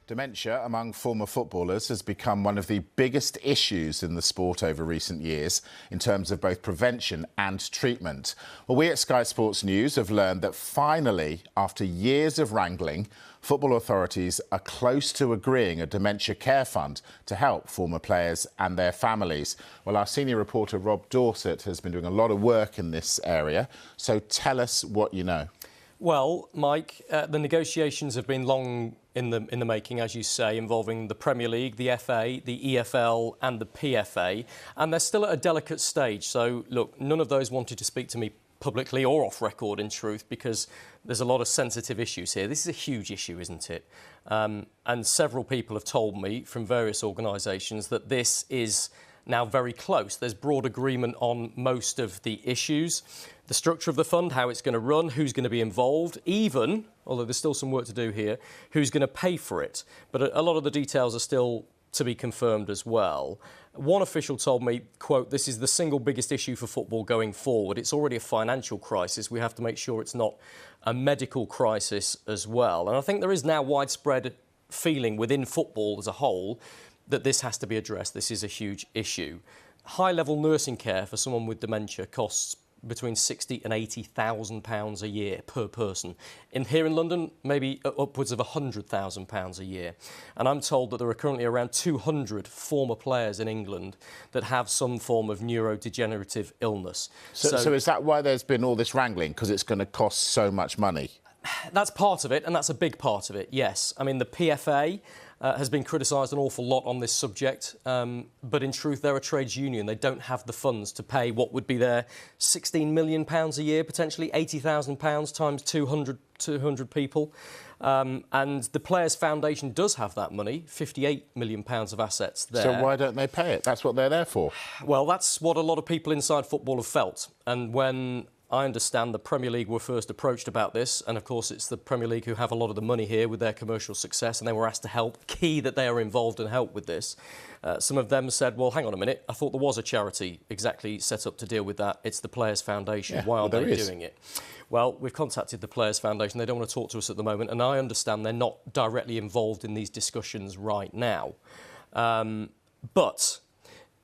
Dementia among former footballers has become one of the biggest issues in the sport over recent years in terms of both prevention and treatment. Well, we at Sky Sports News have learned that finally, after years of wrangling, football authorities are close to agreeing a dementia care fund to help former players and their families. Well, our senior reporter Rob Dorsett has been doing a lot of work in this area, so tell us what you know. Well, Mike, the negotiations have been long in the making, as you say, involving the Premier League, the FA, the EFL and the PFA, and they're still at a delicate stage. So, look, none of those wanted to speak to me publicly or off record, in truth, because there's a lot of sensitive issues here. This is a huge issue, isn't it? And several people have told me from various organisations that this is now very close. There's broad agreement on most of the issues, the structure of the fund, how it's going to run, who's going to be involved, even, although there's still some work to do here, who's going to pay for it. But a lot of the details are still to be confirmed as well. One official told me, quote, "This is the single biggest issue for football going forward. It's already a financial crisis. We have to make sure it's not a medical crisis as well." And I think there is now widespread feeling within football as a whole that this has to be addressed. This is a huge issue. High-level nursing care for someone with dementia costs between £60,000 and £80,000 a year per person. Here in London, maybe upwards of £100,000 a year. And I'm told that there are currently around 200 former players in England that have some form of neurodegenerative illness. So is that why there's been all this wrangling? Because it's going to cost so much money? That's part of it, and that's a big part of it, yes. I mean, the PFA has been criticised an awful lot on this subject, but in truth, they're a trades union. They don't have the funds to pay what would be their £16 million a year, potentially £80,000 times 200 people. And the Players' Foundation does have that money, £58 million of assets there. So why don't they pay it? That's what they're there for. Well, that's what a lot of people inside football have felt. And when I understand the Premier League were first approached about this, and of course it's the Premier League who have a lot of the money here with their commercial success, and they were asked to help. Key that they are involved and help with this. Some of them said, well, hang on a minute, I thought there was a charity exactly set up to deal with that. It's the Players' Foundation. Why aren't they doing it? Well, we've contacted the Players' Foundation. They don't want to talk to us at the moment, and I understand they're not directly involved in these discussions right now. But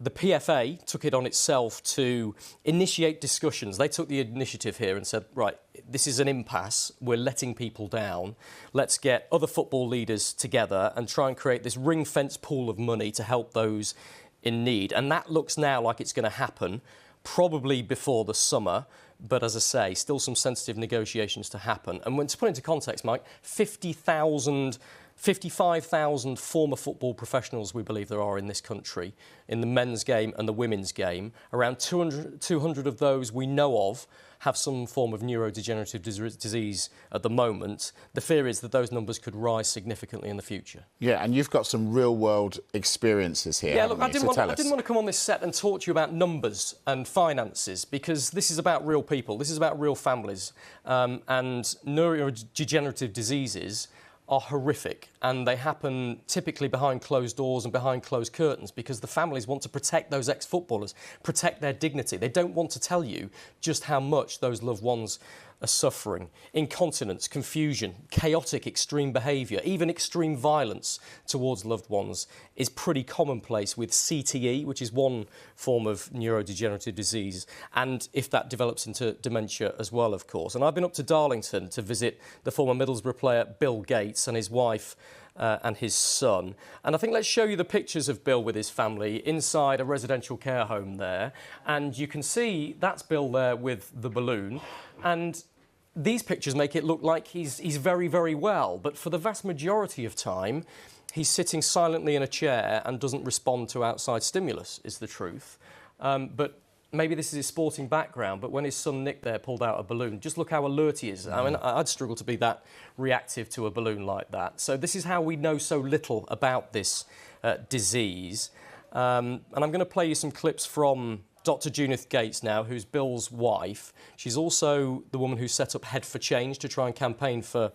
the PFA took it on itself to initiate discussions. They took the initiative here and said, right, this is an impasse. We're letting people down. Let's get other football leaders together and try and create this ring-fence pool of money to help those in need. And that looks now like it's going to happen, probably before the summer. But as I say, still some sensitive negotiations to happen. And when to put into context, Mike, 55,000 former football professionals, we believe there are in this country, in the men's game and the women's game. Around 200 of those we know of have some form of neurodegenerative disease at the moment. The fear is that those numbers could rise significantly in the future. Yeah, and you've got some real-world experiences here. Yeah, look, I didn't want to come on this set and talk to you about numbers and finances, because this is about real people. This is about real families. And neurodegenerative diseases are horrific, and they happen typically behind closed doors and behind closed curtains because the families want to protect those ex-footballers, protect their dignity. They don't want to tell you just how much those loved ones are suffering. Incontinence, confusion, chaotic extreme behaviour, even extreme violence towards loved ones is pretty commonplace with CTE, which is one form of neurodegenerative disease, and if that develops into dementia as well, of course. And I've been up to Darlington to visit the former Middlesbrough player Bill Gates and his wife and his son. And I think let's show you the pictures of Bill with his family inside a residential care home there. And you can see that's Bill there with the balloon. And these pictures make it look like he's very, very well. But for the vast majority of time, he's sitting silently in a chair and doesn't respond to outside stimulus, is the truth. But maybe this is his sporting background, but when his son Nick there pulled out a balloon, just look how alert he is. I mean, I'd struggle to be that reactive to a balloon like that. So this is how we know so little about this disease. And I'm going to play you some clips from Dr. Junith Gates now, who's Bill's wife. She's also the woman who set up Head for Change to try and campaign for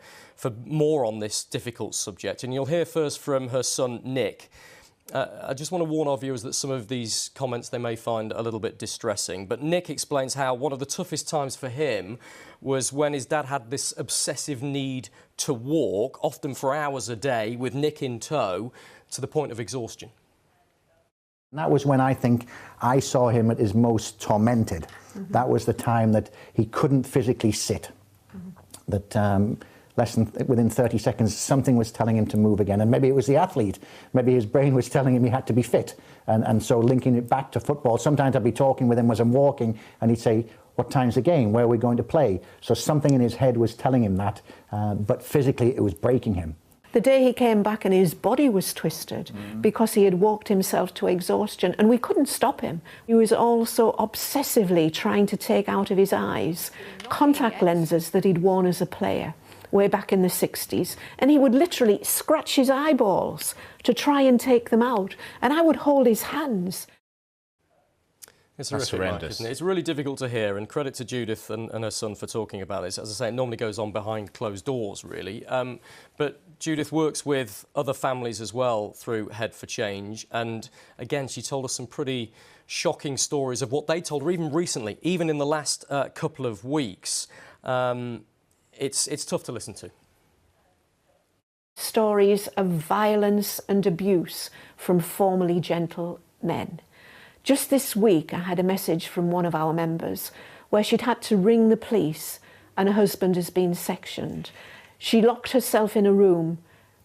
more on this difficult subject. And you'll hear first from her son Nick. I just want to warn our viewers that some of these comments they may find a little bit distressing. But Nick explains how one of the toughest times for him was when his dad had this obsessive need to walk, often for hours a day, with Nick in tow, to the point of exhaustion. That was when I think I saw him at his most tormented. Mm-hmm. That was the time that he couldn't physically sit. Mm-hmm. That within 30 seconds, something was telling him to move again. And maybe it was the athlete. Maybe his brain was telling him he had to be fit. And so linking it back to football. Sometimes I'd be talking with him as I'm walking, and he'd say, "What time's the game? Where are we going to play?" So something in his head was telling him that, but physically it was breaking him. The day he came back and his body was twisted because he had walked himself to exhaustion, and we couldn't stop him. He was also obsessively trying to take out of his eyes contact lenses that he'd worn as a player way back in the 60s, and he would literally scratch his eyeballs to try and take them out, and I would hold his hands. It's horrific, Mike, isn't it? It's really difficult to hear, and credit to Judith and her son for talking about this. As I say, it normally goes on behind closed doors, really. But Judith works with other families as well through Head for Change, and again, she told us some pretty shocking stories of what they told her, even recently, even in the last couple of weeks. It's tough to listen to. Stories of violence and abuse from formerly gentle men. Just this week, I had a message from one of our members where she'd had to ring the police and her husband has been sectioned. She locked herself in a room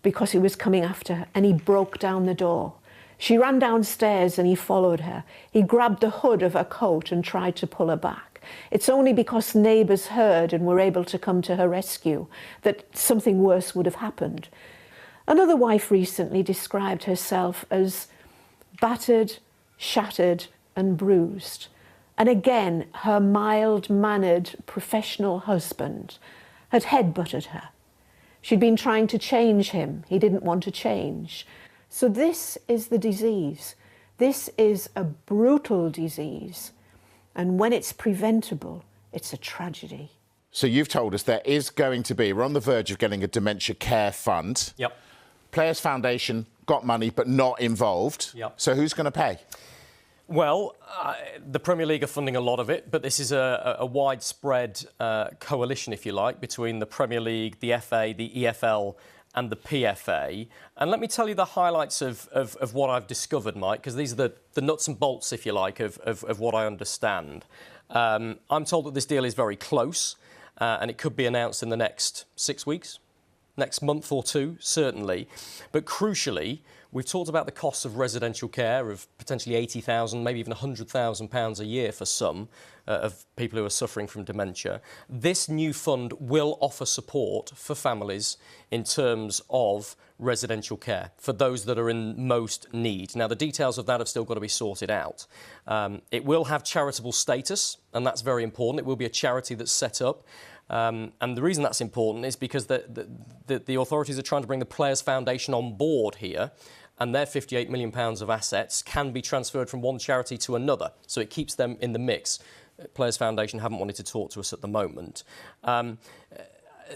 because he was coming after her, and he broke down the door. She ran downstairs and he followed her. He grabbed the hood of her coat and tried to pull her back. It's only because neighbours heard and were able to come to her rescue that something worse would have happened. Another wife recently described herself as battered, shattered and bruised. And again, her mild-mannered professional husband had headbutted her. She'd been trying to change him. He didn't want to change. So this is the disease. This is a brutal disease. And when it's preventable, it's a tragedy. So you've told us there is going to be, we're on the verge of getting a dementia care fund. Yep. Players Foundation got money but not involved. Yep. So who's going to pay? Well, the Premier League are funding a lot of it, but this is a widespread coalition, if you like, between the Premier League, the FA, the EFL and the PFA. And let me tell you the highlights of what I've discovered, Mike, because these are the nuts and bolts, if you like, of what I understand. I'm told that this deal is very close and it could be announced in the next 6 weeks, next month or two, certainly. But crucially, we've talked about the costs of residential care of potentially £80,000, maybe even £100,000 a year for some of people who are suffering from dementia. This new fund will offer support for families in terms of residential care for those that are in most need. Now, the details of that have still got to be sorted out. It will have charitable status, and that's very important. It will be a charity that's set up. And the reason that's important is because the authorities are trying to bring the Players Foundation on board here, and their £58 million of assets can be transferred from one charity to another, so it keeps them in the mix. Players Foundation haven't wanted to talk to us at the moment.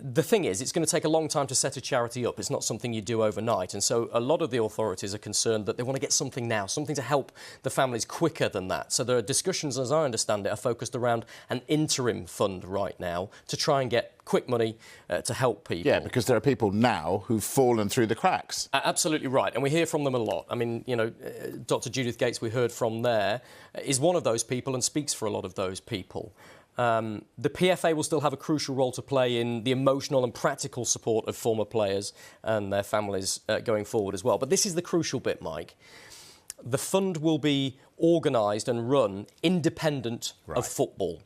The thing is, it's going to take a long time to set a charity up. It's not something you do overnight. And so a lot of the authorities are concerned that they want to get something now, something to help the families quicker than that. So there are discussions, as I understand it, are focused around an interim fund right now to try and get quick money to help people. Yeah, because there are people now who've fallen through the cracks. Absolutely right. And we hear from them a lot. I mean, you know, Dr. Judith Gates, we heard from there, is one of those people and speaks for a lot of those people. The PFA will still have a crucial role to play in the emotional and practical support of former players and their families going forward as well. But this is the crucial bit, Mike. The fund will be organised and run independent of football.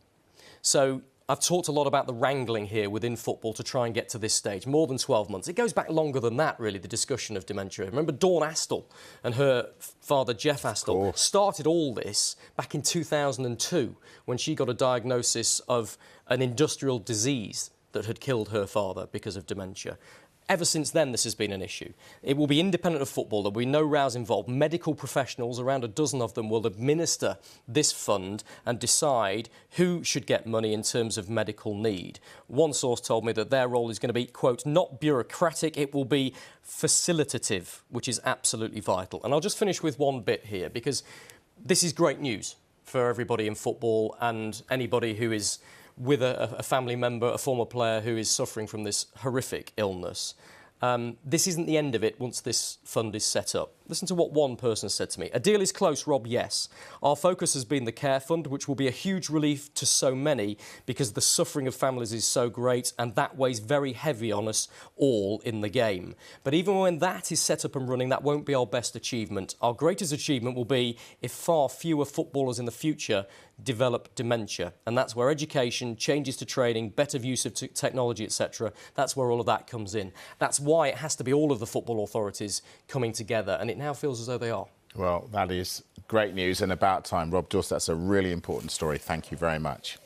So I've talked a lot about the wrangling here within football to try and get to this stage, more than 12 months. It goes back longer than that, really, the discussion of dementia. Remember Dawn Astle and her father, Jeff Astle, started all this back in 2002 when she got a diagnosis of an industrial disease that had killed her father because of dementia. Ever since then, this has been an issue. It will be independent of football. There will be no rows involved. Medical professionals, around a dozen of them, will administer this fund and decide who should get money in terms of medical need. One source told me that their role is going to be, quote, not bureaucratic, it will be facilitative, which is absolutely vital. And I'll just finish with one bit here, because this is great news for everybody in football and anybody who is with a family member, a former player who is suffering from this horrific illness. This isn't the end of it once this fund is set up. Listen to what one person said to me. A deal is close, Rob, yes. Our focus has been the care fund, which will be a huge relief to so many because the suffering of families is so great and that weighs very heavy on us all in the game. But even when that is set up and running, that won't be our best achievement. Our greatest achievement will be if far fewer footballers in the future develop dementia. And that's where education, changes to training, better use of technology, etc., that's where all of that comes in. That's why it has to be all of the football authorities coming together, and it now feels as though they are. Well, that is great news and about time. Rob Dorsett, that's a really important story. Thank you very much.